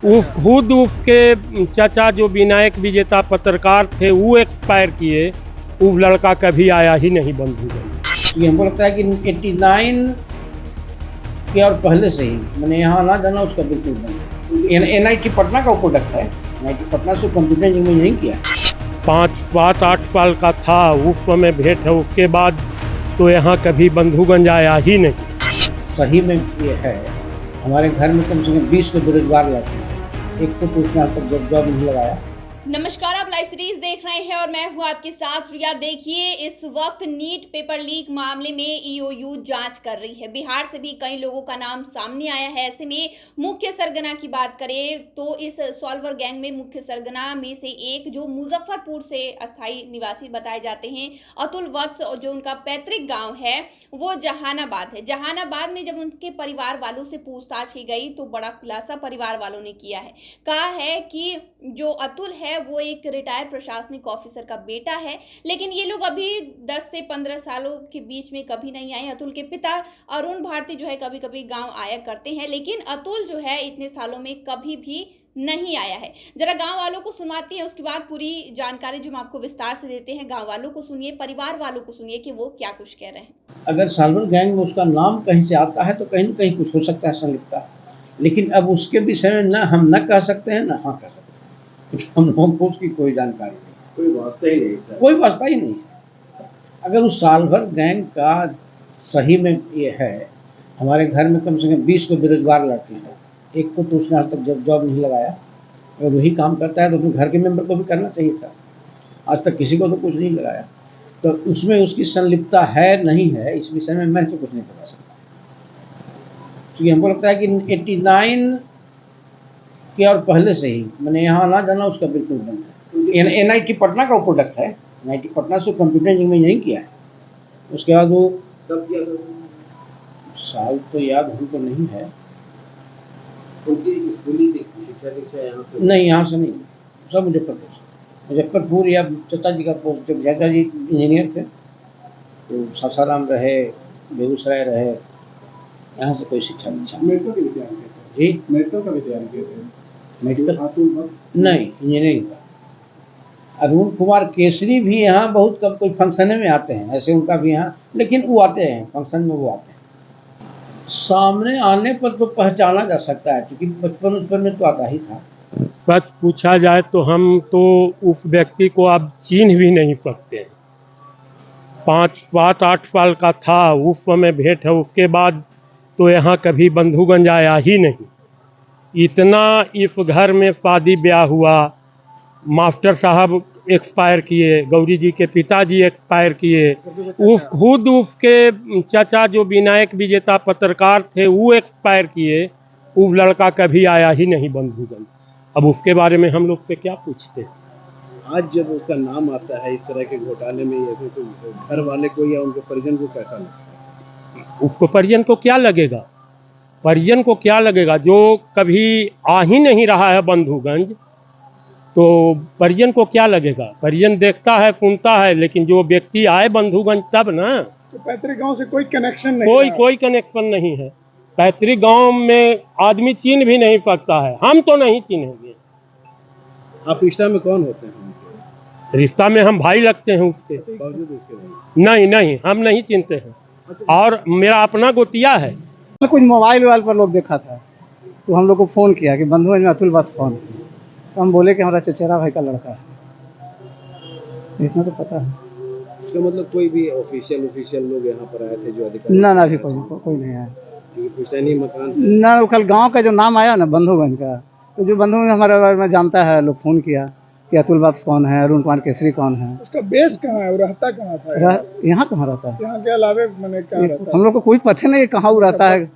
खुद उसके चाचा जो विनायक विजेता पत्रकार थे वो एक्सपायर किए, वो लड़का कभी आया ही नहीं बंधुगंज। ये हमको लगता है कि 89 के और पहले से ही मैंने यहाँ आना जाना उसका बिल्कुल बंद। NIT पटना का प्रोडक्ट है, NIT पटना से कंप्यूटर इंजीनियरिंग किया। 5-8 साल का था उस समय भेंट है, उसके बाद तो यहाँ कभी बंधुगंज आया ही नहीं। सही में ये है, हमारे घर में कम से कम 20 के बेरोजगार लड़के हैं, एक को पूछना तक जॉब नहीं लगाया। नमस्कार, आप लाइव सीरीज देख रहे हैं और मैं हूं आपके साथ रिया। देखिए, इस वक्त नीट पेपर लीक मामले में EOU जांच कर रही है। बिहार से भी कई लोगों का नाम सामने आया है। ऐसे में मुख्य सरगना की बात करें तो इस सॉल्वर गैंग में मुख्य सरगना में से एक जो मुजफ्फरपुर से अस्थायी निवासी बताए जाते हैं, अतुल वत्स, और जो उनका पैतृक गाँव है वो जहानाबाद है। जहानाबाद में जब उनके परिवार वालों से पूछताछ की गई तो बड़ा खुलासा परिवार वालों ने किया है। कहा है कि जो अतुल है वो एक रिटायर्ड प्रशासनिक ऑफिसर का बेटा है, लेकिन ये लोग अभी 10 से 15 सालों के बीच में कभी नहीं आए। अतुल के पिता अरुण भारती जो है कभी कभी गांव आया करते हैं, लेकिन अतुल जो है इतने सालों में कभी भी नहीं आया है। जरा गांव वालों को सुनाती है, उसके बाद पूरी जानकारी जो हम आपको विस्तार से देते हैं। गांव वालों को सुनिए, परिवार वालों को सुनिए कि वो क्या कुछ कह रहे हैं। अगर सॉल्वर गैंग में उसका नाम कहीं से आता है तो कहीं न कहीं कुछ हो सकता है संलिप्तता, लेकिन अब उसके विषय में न हम न कह सकते हैं न हाँ कह सकते हैं। हम लोगों को उसकी कोई जानकारी नहीं, कोई वास्ता ही नहीं है। अगर उस सॉल्वर गैंग का सही में ये है, हमारे घर में कम से कम 20 को बेरोजगार लड़के हैं, एक को तो उसने आज तक जॉब नहीं लगाया। अगर वही काम करता है तो अपने घर के मेंबर को भी करना चाहिए था। आज तक किसी को तो कुछ नहीं लगाया, तो उसमें उसकी संलिप्तता है नहीं है, इस विषय में मैं तो कुछ नहीं बता सकता। क्योंकि हमको लगता है कि 89 के और पहले से ही मैंने यहाँ आना जाना उसका बिल्कुल बंद है। NIT पटना का प्रोडक्ट है, NIT पटना से कंप्यूटर इंजीनियरिंग किया है। उसके बाद वो कब किया था, साल तो याद हमको नहीं है। नहीं, यहाँ से नहीं, सब मुजफ्फरपुर या चाचा जी का पोस्ट, जब चाचा जी इंजीनियर थे तो सासाराम रहे, बेगूसराय रहे, यहाँ से कोई शिक्षा नहीं। मेडिकल का विद्यार्थी थे जी, मेडिकल का विद्यार्थी थे। मेडिकल नहीं, इंजीनियरिंग का। अरुण कुमार केसरी भी यहाँ बहुत कम कोई फंक्शन में आते हैं, ऐसे उनका भी यहाँ, लेकिन वो आते हैं फंक्शन में, वो आते हैं। सामने आने पर तो पहचाना जा सकता है, क्योंकि बचपन में तो आता ही था। सच पूछा जाए तो हम तो उस व्यक्ति को अब चिन्ह भी नहीं सकते हैं। 5-8 साल का था उस समय भेंट है, उसके बाद तो यहाँ कभी बंधुगंज आया ही नहीं। इतना इस घर में शादी ब्याह हुआ, मास्टर साहब एक्सपायर किए, गौरी जी के पिताजी एक्सपायर किए, उस खुद उसके चाचा जो विनायक विजेता पत्रकार थे वो एक्सपायर किए, वो लड़का कभी आया ही नहीं बंधुगंज। अब उसके बारे में हम लोग से क्या पूछते हैं। आज जब उसका नाम आता है इस तरह के घोटाले में, या फिर घर वाले को या उनके परिजन को कैसा लगता है? उसको परिजन को क्या लगेगा, परिजन को क्या लगेगा? जो कभी आ ही नहीं रहा है बंधुगंज, तो परिजन को क्या लगेगा? परिजन देखता है, सुनता है, लेकिन जो व्यक्ति आए बंधुगंज तब ना। तो पैतृक गांव से कोई कनेक्शन नहीं, कोई कनेक्शन नहीं है। पैतृक गांव में आदमी चिन्ह भी नहीं सकता है, हम तो नहीं चिन्हेंगे। आप रिश्ता में कौन होते हैं? रिश्ता में हम भाई लगते हैं उसके। नहीं, हम नहीं चिनते हैं, और मेरा अपना गोतिया है। कुछ मोबाइल पर लोग देखा था तो हम लोग को फ़ोन किया कि बंधुगंज में अतुल वत्स कौन है, तो हम बोले कि हमारा चचेरा भाई का लड़का है। इतना तो पता है। इसका मतलब कोई भी ऑफिशियल लोग यहाँ पर आए थे जो अधिकारी? ना अभी कोई नहीं आया। पुश्तैनी मकान ना, कल गांव का जो नाम आया ना बंधुगंज का, तो जो बंधुगंज हमारे बारे में जानता है, लोग फ़ोन किया कि अतुल वत्स कौन है, अरुण कुमार केसरी कौन है। उसका बेस कहाँ है, रहता कहाँ था? यहाँ कहाँ रहता है? यहाँ के अलावे मैंने क्या रहता? हम लोग को कोई पता नहीं कहाँ वो रहता है।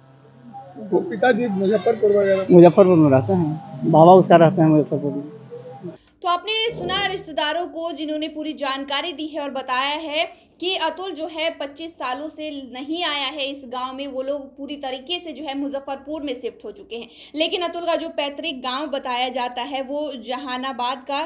पिताजी मुजफ्फरपुर में रहते हैं, बाबा उसका रहते हैं मुजफ्फरपुर में। तो आपने सुना रिश्तेदारों को जिन्होंने पूरी जानकारी दी है और बताया है कि अतुल जो है 25 सालों से नहीं आया है इस गांव में। वो लोग पूरी तरीके से जो है मुजफ्फरपुर में शिफ्ट हो चुके हैं, लेकिन अतुल का जो पैतृक गांव बताया जाता है वो जहानाबाद का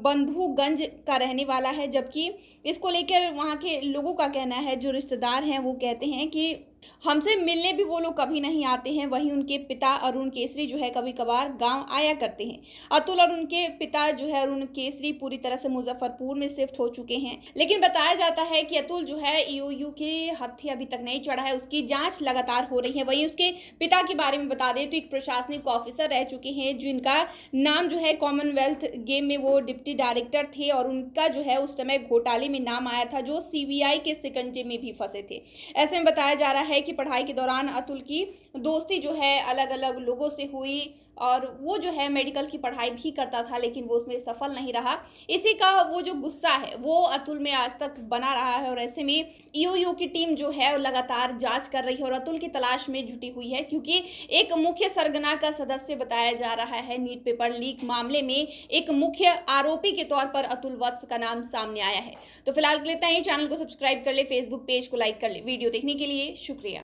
बंधुगंज का रहने वाला है। जबकि इसको लेकर वहां के लोगों का कहना है, जो रिश्तेदार हैं वो कहते हैं कि हमसे मिलने भी वो लोग कभी नहीं आते हैं। वहीं उनके पिता अरुण केसरी जो है कभी कभार गांव आया करते हैं। अतुल और उनके पिता जो है अरुण केसरी पूरी तरह से मुजफ्फरपुर में शिफ्ट हो चुके हैं, लेकिन बताया जाता है कि अतुल जो है ईओयू के हत्थे अभी तक नहीं चढ़ा है, उसकी जांच लगातार हो रही है। वहीं उसके पिता के बारे में बता दें तो एक प्रशासनिक ऑफिसर रह चुके हैं जिनका नाम जो है कॉमनवेल्थ गेम में वो डिप्टी डायरेक्टर थे और उनका जो है उस समय घोटाले में नाम आया था जो सीबीआई के शिकंजे में भी फंसे थे। ऐसे में बताया जा रहा है कि पढ़ाई के दौरान अतुल की दोस्ती जो है अलग अलग लोगों से हुई और वो जो है मेडिकल की पढ़ाई भी करता था, लेकिन वो उसमें सफल नहीं रहा। इसी का वो जो गुस्सा है वो अतुल में आज तक बना रहा है और ऐसे में ईओयू की टीम जो है वो लगातार जांच कर रही है और अतुल की तलाश में जुटी हुई है, क्योंकि एक मुख्य सरगना का सदस्य बताया जा रहा है। नीट पेपर लीक मामले में एक मुख्य आरोपी के तौर पर अतुल वत्स का नाम सामने आया है। तो फिलहाल के लिए इतना ही। चैनल को सब्सक्राइब कर ले, फेसबुक पेज को लाइक कर ले। वीडियो देखने के लिए शुक्रिया।